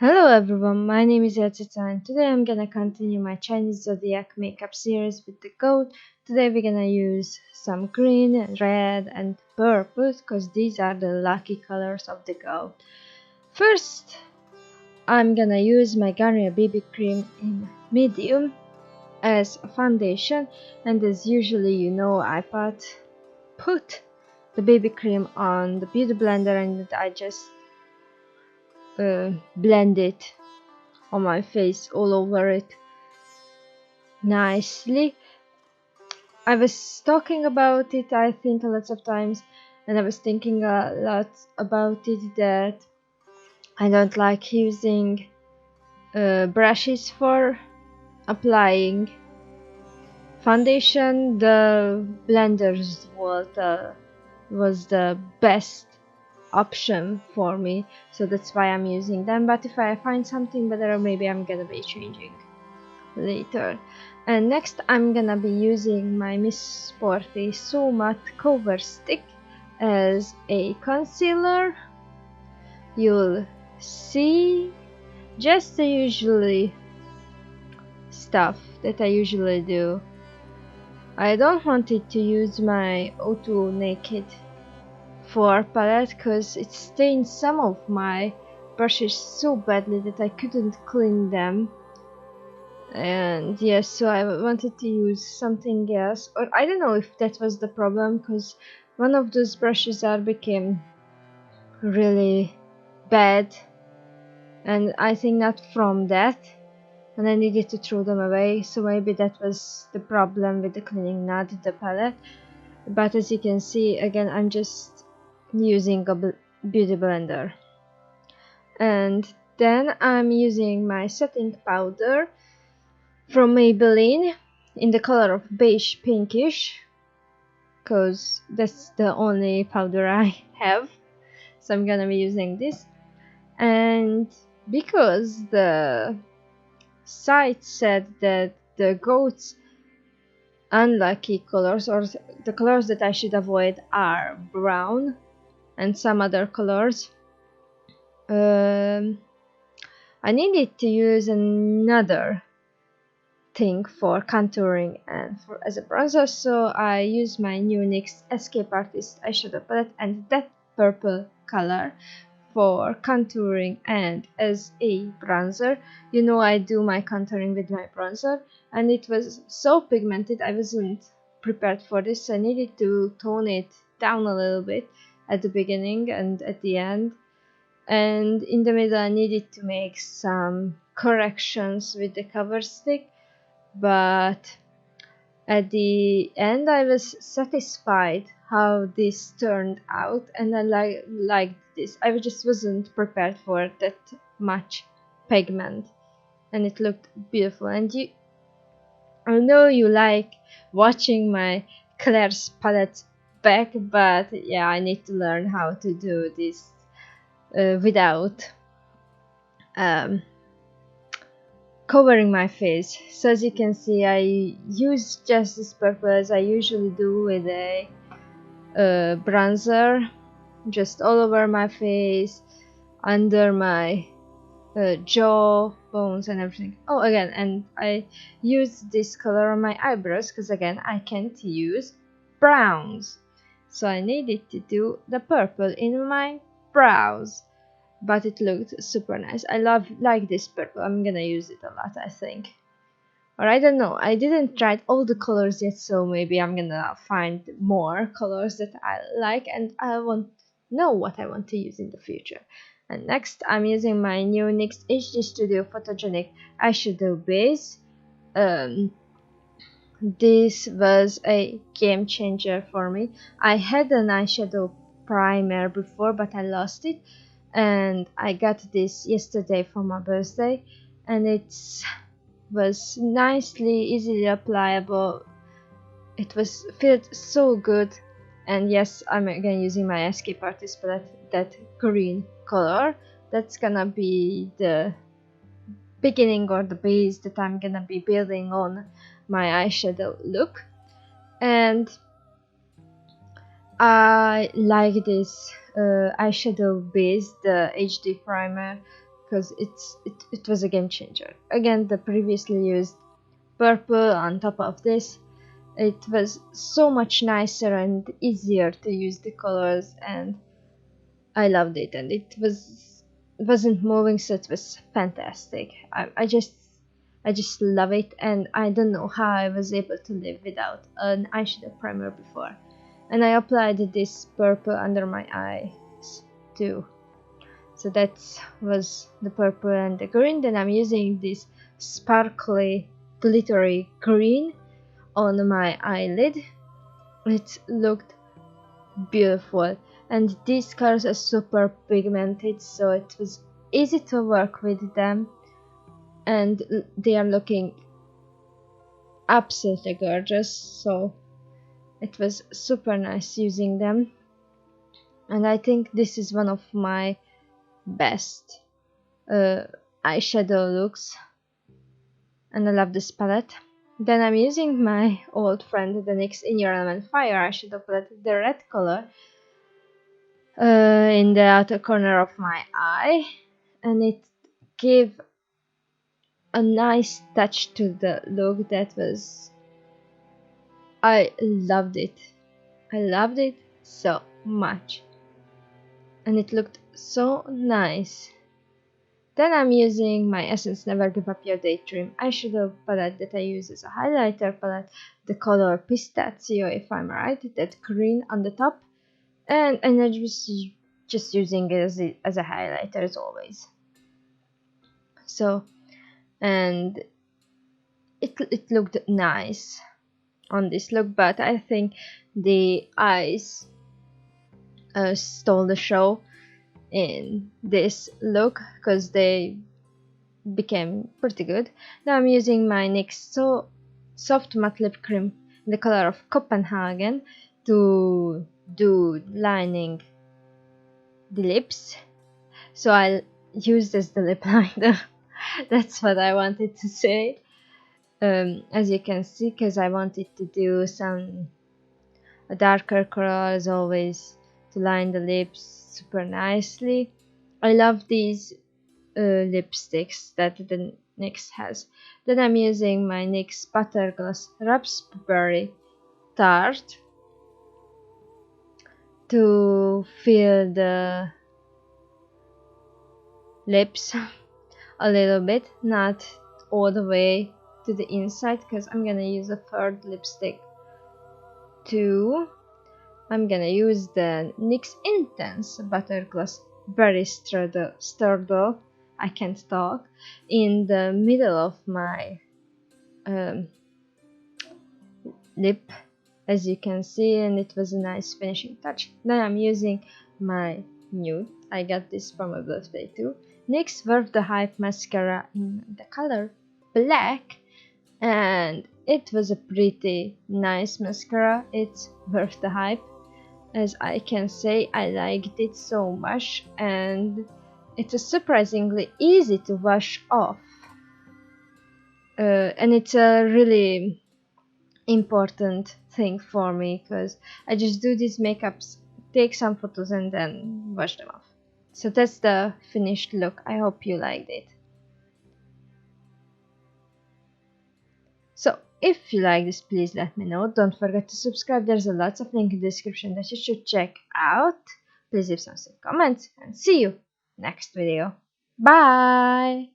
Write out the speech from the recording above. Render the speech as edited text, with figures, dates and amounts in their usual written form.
Hello everyone, my name is AyaCica and today I'm gonna continue my Chinese Zodiac makeup series with the gold. Today we're gonna use some green, red and purple because these are the lucky colors of the gold. First, I'm gonna use my Garnier BB cream in medium as a foundation, and as usually I put the BB cream on the beauty blender and I just blend it on my face all over it nicely. I was talking about it I think lots of times, and I was thinking a lot about it that I don't like using brushes for applying foundation. The blender's was the best option for me, so that's why I'm using them. But if I find something better, maybe I'm gonna be changing later. And next I'm gonna be using my Miss Sporty SOMATTE cover stick as a concealer. You'll see just the usually stuff that I usually do. I don't want it to use my Auto Naked 4 palette because it stained some of my brushes so badly that I couldn't clean them. And yes, so I wanted to use something else, or I don't know if that was the problem, because one of those brushes became really bad, and I think not from that, and I needed to throw them away, so maybe that was the problem with the cleaning, not the palette. But as you can see, again, I'm just using a beauty blender. And then I'm using my setting powder from Maybelline in the color of beige pinkish, because that's the only powder I have, so I'm gonna be using this. And because the site said that the goat's unlucky colors, or the colors that I should avoid, are brown and some other colors, I needed to use another thing for contouring and as a bronzer, so I use my new NYX Escape Artist eyeshadow palette and that purple color for contouring and as a bronzer. I do my contouring with my bronzer, and it was so pigmented I wasn't prepared for this, so I needed to tone it down a little bit at the beginning and at the end, and in the middle I needed to make some corrections with the cover stick. But at the end I was satisfied how this turned out, and I liked this. I just wasn't prepared for that much pigment, and it looked beautiful. And I know you like watching my Claire's palette back, but yeah, I need to learn how to do this without covering my face. So as you can see, I use just this purple as I usually do with a bronzer, just all over my face, under my jaw bones and everything. Oh, again, and I use this color on my eyebrows because again I can't use browns, so I needed to do the purple in my brows. But it looked super nice. I like this purple. I'm gonna use it a lot, I think. Or I don't know. I didn't try all the colors yet, so maybe I'm gonna find more colors that I like, and I want know what I want to use in the future. And next, I'm using my new NYX HD Studio Photogenic eyeshadow base. This was a game changer for me. I had an eyeshadow primer before, but I lost it, and I got this yesterday for my birthday, and it was nicely easily applicable. It felt so good. And yes, I'm again using my Escape Artist palette, that green color. That's gonna be the beginning or the base that I'm gonna be building on my eyeshadow look. And I like this eyeshadow base, the HD primer, because it was a game changer. Again, the previously used purple on top of this, it was so much nicer and easier to use the colors, and I loved it, and wasn't moving, so it was fantastic. I just love it, and I don't know how I was able to live without an eyeshadow primer before. And I applied this purple under my eyes too. So that was the purple and the green. Then I'm using this sparkly glittery green on my eyelid. It looked beautiful, and these colors are super pigmented, so it was easy to work with them, and they are looking absolutely gorgeous, so it was super nice using them. And I think this is one of my best eyeshadow looks, and I love this palette. Then I'm using my old friend, the NYX In Your Element Fire eyeshadow palette, the red color, in the outer corner of my eye, and it gave a nice touch to the look that was... I loved it. I loved it so much, and it looked so nice. Then I'm using my Essence Never Give Up Your Daydream eyeshadow palette that I use as a highlighter palette, the color Pistachio, if I'm right, that green on the top, and I'm just using it as a highlighter as always. So, and it looked nice on this look, but I think the eyes stole the show in this look because they became pretty good. Now I'm using my NYX Soft Matte Lip Cream in the color of Copenhagen to do lining the lips. So I'll use this the lip liner. That's what I wanted to say. As you can see, because I wanted to do some darker color as always to line the lips super nicely. I love these lipsticks that the NYX has. Then I'm using my NYX Buttergloss Raspberry Tart to fill the lips a little bit, not all the way to the inside, because I'm gonna use a third lipstick too. I'm gonna use the NYX Intense Buttergloss Berry Sturddle, I can't talk, in the middle of my lip, as you can see, and it was a nice finishing touch. Then I'm using my nude, I got this for my birthday too, NYX Worth the Hype mascara in the color black, and it was a pretty nice mascara. It's worth the hype, as I can say. I liked it so much, and it was surprisingly easy to wash off, and it's a really important thing for me because I just do these makeups, take some photos, and then wash them off. So that's the finished look. I hope you liked it. So if you like this, please let me know. Don't forget to subscribe. There's a lots of link in the description that you should check out. Please leave some comments, and see you next video. Bye.